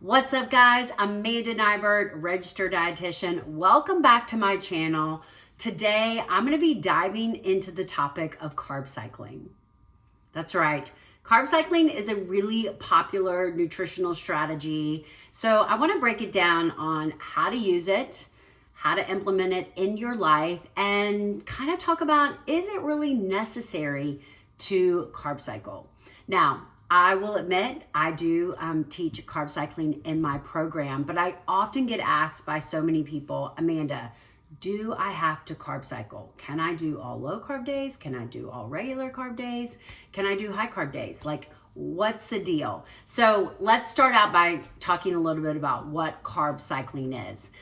What's up, guys? I'm Amanda Nybert, registered dietitian. Welcome back to my channel. Today, I'm going to be diving into the topic of carb cycling. That's right. Carb cycling is a really popular nutritional strategy. So I want to break it down on how to use it, how to implement it in your life, and kind of talk about, is it really necessary to carb cycle? Now, I will admit I do teach carb cycling in my program, but I often get asked by so many people, Amanda, do I have to carb cycle? Can I do all low carb days? Can I do all regular carb days? Can I do high carb days? Like, what's the deal? So let's start out by talking a little bit about what carb cycling is.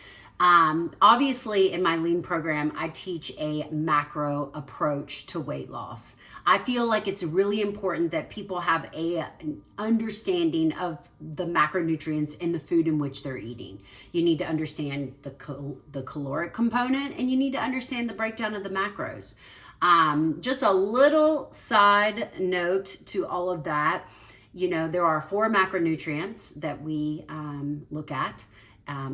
Obviously, in my lean program, I teach a macro approach to weight loss. I feel like it's really important that people have an understanding of the macronutrients in the food in which they're eating. You need to understand the caloric component, and you need to understand the breakdown of the macros. Just a little side note to all of that. You know, there are 4 macronutrients that we look at.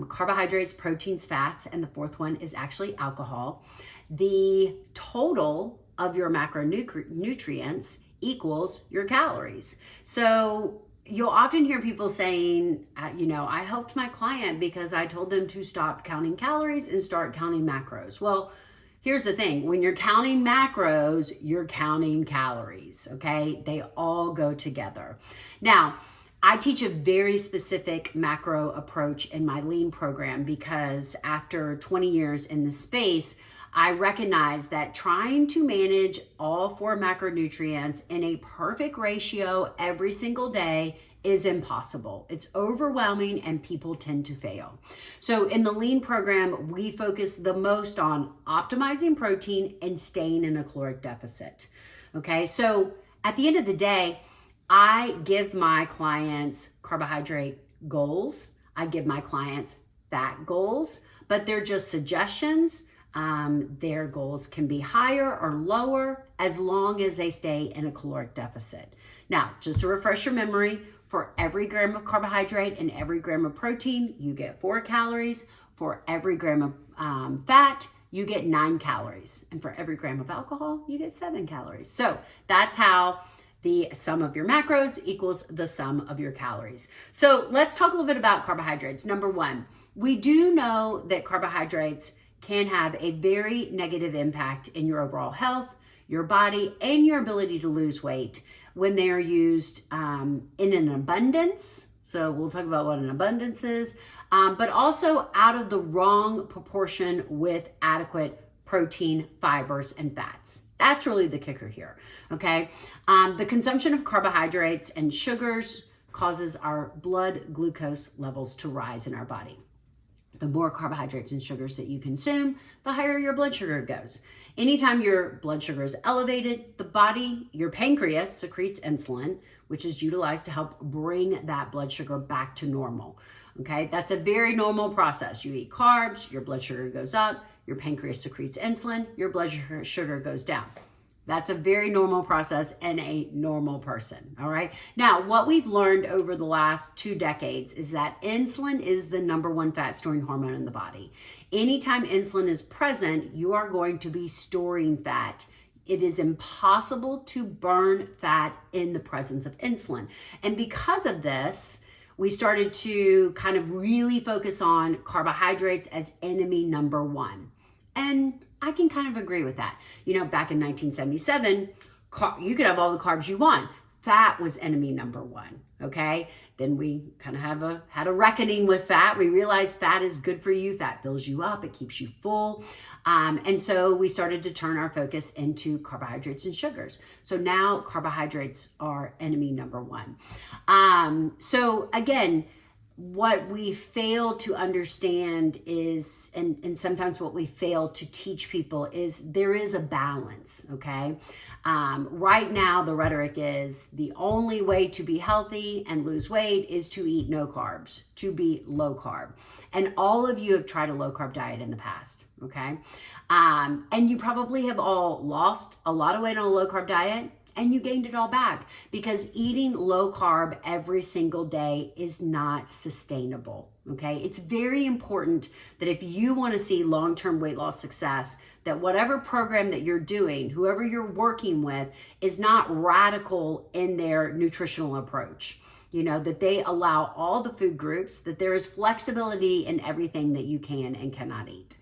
Carbohydrates, proteins, fats, and the 4th one is actually alcohol. The total of your macronutrients equals your calories. So you'll often hear people saying, I helped my client because I told them to stop counting calories and start counting macros. Well, here's the thing. When you're counting macros, you're counting calories, okay? They all go together. Now, I teach a very specific macro approach in my lean program because after 20 years in the space, I recognize that trying to manage all 4 macronutrients in a perfect ratio every single day is impossible. It's overwhelming and people tend to fail. So in the lean program, we focus the most on optimizing protein and staying in a caloric deficit. Okay, so at the end of the day, I give my clients carbohydrate goals. I give my clients fat goals, but they're just suggestions. Their goals can be higher or lower as long as they stay in a caloric deficit. Now, just to refresh your memory, for every gram of carbohydrate and every gram of protein, you get 4 calories. For every gram of fat, you get 9 calories. And for every gram of alcohol, you get 7 calories. So that's how the sum of your macros equals the sum of your calories. So let's talk a little bit about carbohydrates. Number 1, we do know that carbohydrates can have a very negative impact in your overall health, your body, and your ability to lose weight when they are used in an abundance. So we'll talk about what an abundance is, but also out of the wrong proportion with adequate protein, fibers, and fats. That's really the kicker here, okay? The consumption of carbohydrates and sugars causes our blood glucose levels to rise in our body. The more carbohydrates and sugars that you consume, the higher your blood sugar goes. Anytime your blood sugar is elevated, the body, your pancreas secretes insulin, which is utilized to help bring that blood sugar back to normal. Okay, that's a very normal process. You eat carbs, your blood sugar goes up, your pancreas secretes insulin, your blood sugar goes down. That's a very normal process in a normal person, all right? Now, what we've learned over the last 2 decades is that insulin is the number 1 fat-storing hormone in the body. Anytime insulin is present, you are going to be storing fat. It is impossible to burn fat in the presence of insulin. And because of this, we started to kind of really focus on carbohydrates as enemy number 1. And I can kind of agree with that. You know, back in 1977, you could have all the carbs you want. Fat was enemy number 1, okay? Then we kind of had a reckoning with fat. We realized fat is good for you. Fat fills you up. It keeps you full. And so we started to turn our focus into carbohydrates and sugars. So now carbohydrates are enemy number 1. So again, what we fail to understand is, and sometimes what we fail to teach people is there is a balance, okay? Right now, the rhetoric is the only way to be healthy and lose weight is to eat no carbs, to be low carb. And all of you have tried a low carb diet in the past, okay? And you probably have all lost a lot of weight on a low carb diet and you gained it all back, because eating low carb every single day is not sustainable. Okay, it's very important that if you want to see long-term weight loss success, that whatever program that you're doing, whoever you're working with, is not radical in their nutritional approach. That they allow all the food groups, that there is flexibility in everything that you can and cannot eat.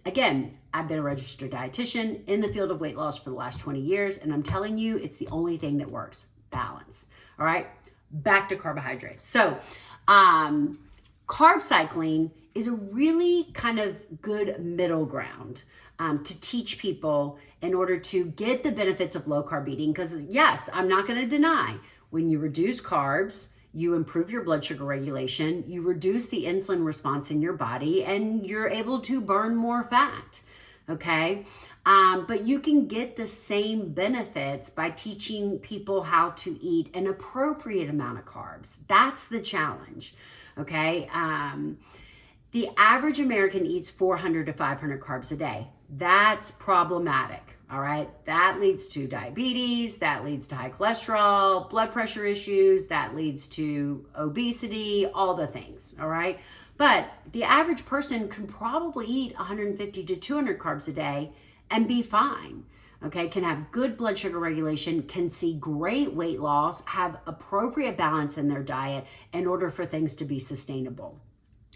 Again, I've been a registered dietitian in the field of weight loss for the last 20 years, and I'm telling you, it's the only thing that works. Balance. All right, back to carbohydrates. So, carb cycling is a really kind of good middle ground to teach people in order to get the benefits of low carb eating. Because yes, I'm not going to deny, when you reduce carbs, you improve your blood sugar regulation, you reduce the insulin response in your body, and you're able to burn more fat. Okay. But you can get the same benefits by teaching people how to eat an appropriate amount of carbs. That's the challenge. Okay. The average American eats 400 to 500 carbs a day. That's problematic. All right. That leads to diabetes. That leads to high cholesterol, blood pressure issues. That leads to obesity, all the things. All right. But the average person can probably eat 150 to 200 carbs a day and be fine. Okay. Can have good blood sugar regulation, can see great weight loss, have appropriate balance in their diet in order for things to be sustainable.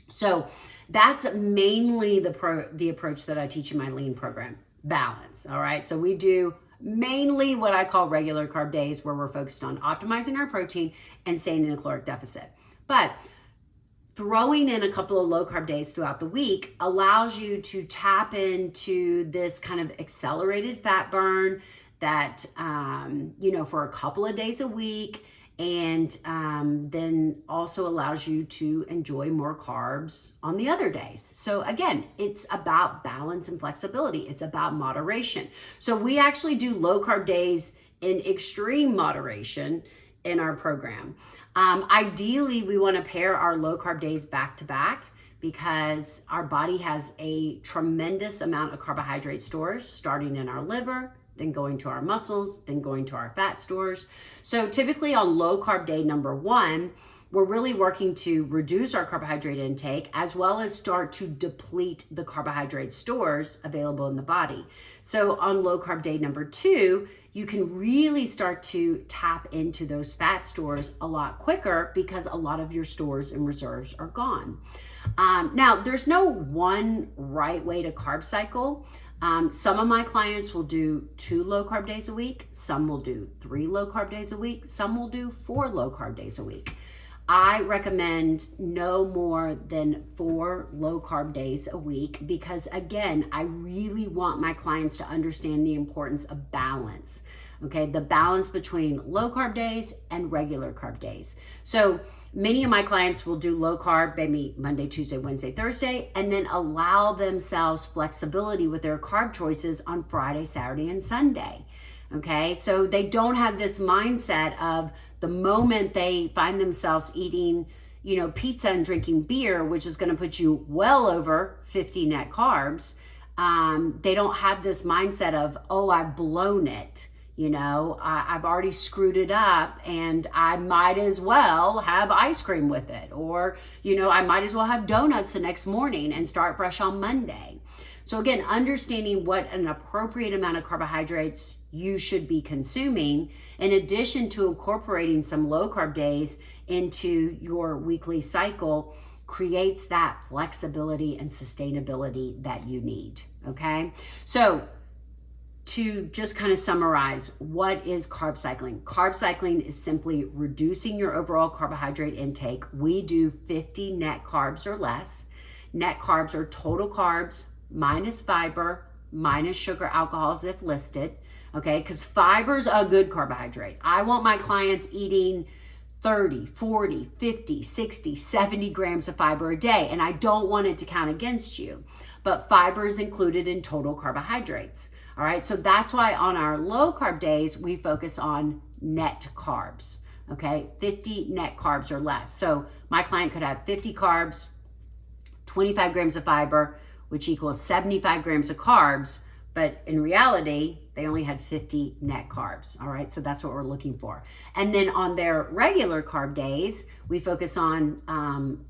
So that's mainly the approach that I teach in my lean program. Balance. All right. So we do mainly what I call regular carb days, where we're focused on optimizing our protein and staying in a caloric deficit. But throwing in a couple of low carb days throughout the week allows you to tap into this kind of accelerated fat burn that, for a couple of days a week, and then also allows you to enjoy more carbs on the other days. So again, it's about balance and flexibility. It's about moderation. So we actually do low carb days in extreme moderation in our program. Ideally, we want to pair our low carb days back to back, because our body has a tremendous amount of carbohydrate stores starting in our liver, then going to our muscles, then going to our fat stores. So typically on low carb day number 1, we're really working to reduce our carbohydrate intake, as well as start to deplete the carbohydrate stores available in the body. So on low carb day number 2, you can really start to tap into those fat stores a lot quicker, because a lot of your stores and reserves are gone. Now, there's no one right way to carb cycle. Some of my clients will do 2 low carb days a week. Some will do 3 low carb days a week. Some will do 4 low carb days a week. I recommend no more than 4 low carb days a week, because again, I really want my clients to understand the importance of balance. Okay, the balance between low carb days and regular carb days. So many of my clients will do low carb, maybe Monday, Tuesday, Wednesday, Thursday, and then allow themselves flexibility with their carb choices on Friday, Saturday, and Sunday. Okay, so they don't have this mindset of the moment they find themselves eating, pizza and drinking beer, which is going to put you well over 50 net carbs. They don't have this mindset of, oh, I've blown it. I've already screwed it up, and I might as well have ice cream with it. Or, I might as well have donuts the next morning and start fresh on Monday. So again, understanding what an appropriate amount of carbohydrates you should be consuming, in addition to incorporating some low carb days into your weekly cycle, creates that flexibility and sustainability that you need. Okay. So to just kind of summarize, what is carb cycling? Carb cycling is simply reducing your overall carbohydrate intake. We do 50 net carbs or less. Net carbs are total carbs minus fiber, minus sugar, alcohols if listed. Okay, because fiber's a good carbohydrate. I want my clients eating 30, 40, 50, 60, 70 grams of fiber a day, and I don't want it to count against you. But fiber is included in total carbohydrates. All right, so that's why on our low carb days, we focus on net carbs. Okay, 50 net carbs or less. So my client could have 50 carbs, 25 grams of fiber, which equals 75 grams of carbs. But in reality, they only had 50 net carbs. All right, so that's what we're looking for. And then on their regular carb days, we focus on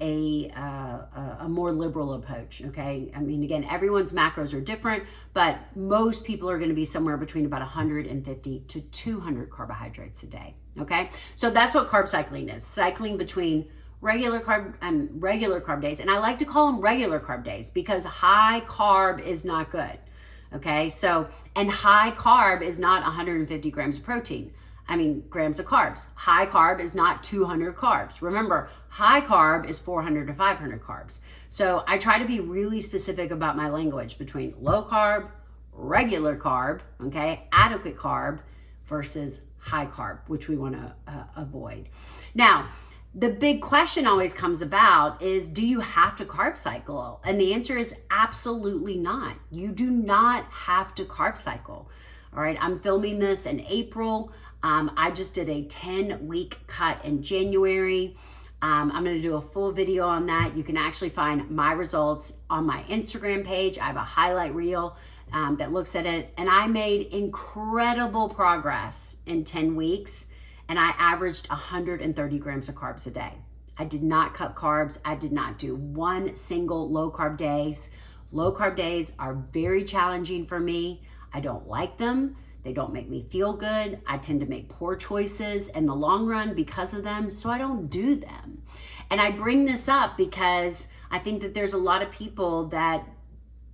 a more liberal approach. Okay, I mean, again, everyone's macros are different, but most people are going to be somewhere between about 150 to 200 carbohydrates a day. Okay, so that's what carb cycling is: cycling between regular carb days. And I like to call them regular carb days because high carb is not good. Okay, so, and high carb is not 150 grams of protein. I mean, grams of carbs. High carb is not 200 carbs. Remember, high carb is 400 to 500 carbs. So I try to be really specific about my language between low carb, regular carb, okay, adequate carb versus high carb, which we want to avoid. Now, the big question always comes about is, do you have to carb cycle? And the answer is absolutely not. You do not have to carb cycle. All right, I'm filming this in April. I just did a 10-week cut in January. I'm going to do a full video on that. You can actually find my results on my Instagram page. I have a highlight reel that looks at it. And I made incredible progress in 10 weeks. And I averaged 130 grams of carbs a day. I did not cut carbs. I did not do one single low carb days. Low carb days are very challenging for me. I don't like them. They don't make me feel good. I tend to make poor choices in the long run because of them, so I don't do them. And I bring this up because I think that there's a lot of people that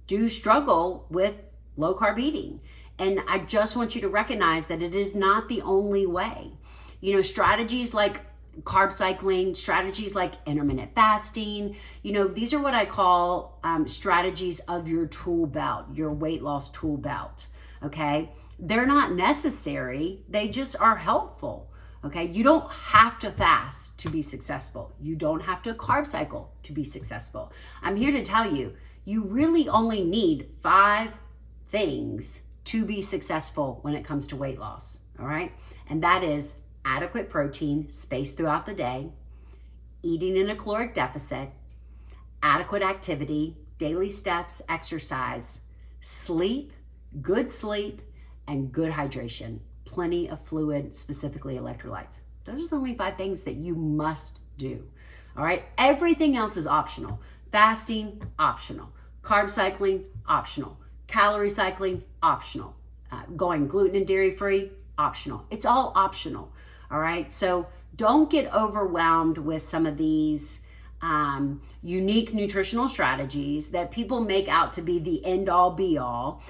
do struggle with low carb eating. And I just want you to recognize that it is not the only way. You know, strategies like carb cycling, strategies like intermittent fasting, you know, these are what I call strategies of your tool belt, your weight loss tool belt, okay? They're not necessary, they just are helpful, okay? You don't have to fast to be successful. You don't have to carb cycle to be successful. I'm here to tell you, you really only need 5 things to be successful when it comes to weight loss, all right? And that is adequate protein spaced throughout the day, eating in a caloric deficit, adequate activity, daily steps, exercise, sleep, and good hydration, plenty of fluid, specifically electrolytes. Those are the only 5 things that you must do. All right, everything else is optional. Fasting, optional. Carb cycling, optional. Calorie cycling, optional. Going gluten and dairy free, optional. It's all optional. All right, so don't get overwhelmed with some of these unique nutritional strategies that people make out to be the end all be all.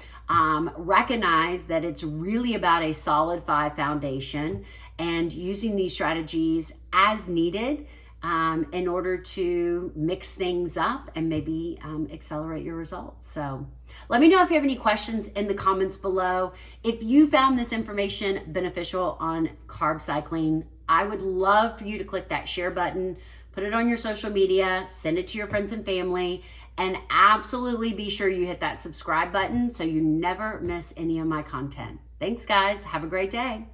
Recognize that it's really about a solid 5 foundation and using these strategies as needed in order to mix things up and maybe accelerate your results. So let me know if you have any questions in the comments below. If you found this information beneficial on carb cycling, I would love for you to click that share button, put it on your social media, send it to your friends and family, and absolutely be sure you hit that subscribe button so you never miss any of my content. Thanks, guys. Have a great day.